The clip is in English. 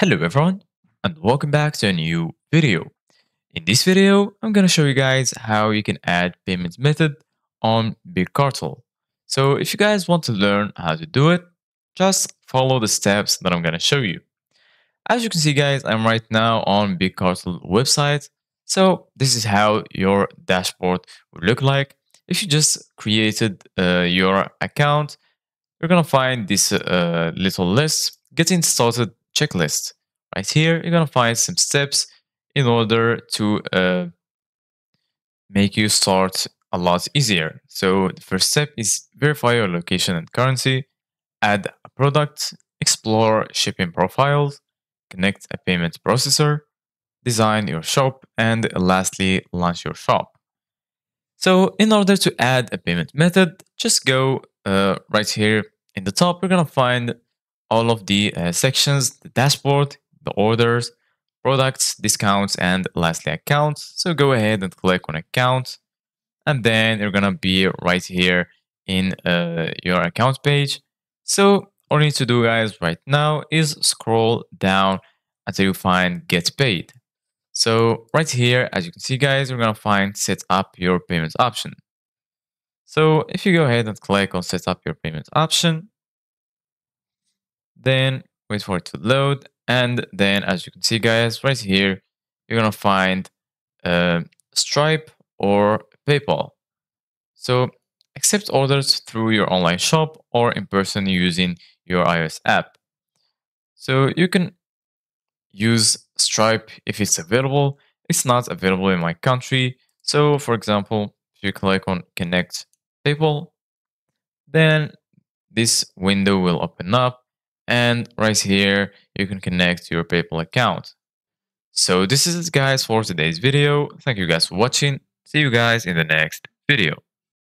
Hello everyone and welcome back to a new video. In this video, I'm gonna show you guys how you can add payment method on Big Cartel. So if you guys want to learn how to do it, just follow the steps that I'm gonna show you. As you can see guys, I'm right now on Big Cartel website. So this is how your dashboard would look like. If you just created your account, you're gonna find this little list, getting started checklist. Right here, you're gonna find some steps in order to make you start a lot easier. So the first step is verify your location and currency, add a product, explore shipping profiles, connect a payment processor, design your shop, and lastly, launch your shop. So in order to add a payment method, just go right here in the top. We're gonna find all of the sections, the dashboard, the orders, products, discounts, and lastly accounts. So go ahead and click on account, and then you're gonna be right here in your account page. So all you need to do, guys, right now is scroll down until you find get paid. So right here, as you can see, guys, we're gonna find set up your payments option. So if you go ahead and click on set up your payments option, then wait for it to load. And then as you can see, guys, right here, you're gonna find Stripe or PayPal. So accept orders through your online shop or in person using your iOS app. So you can use Stripe if it's available. It's not available in my country. So for example, if you click on connect PayPal, then this window will open up, and right here you can connect your PayPal account. So this is it guys for today's video. Thank you guys for watching. See you guys in the next video.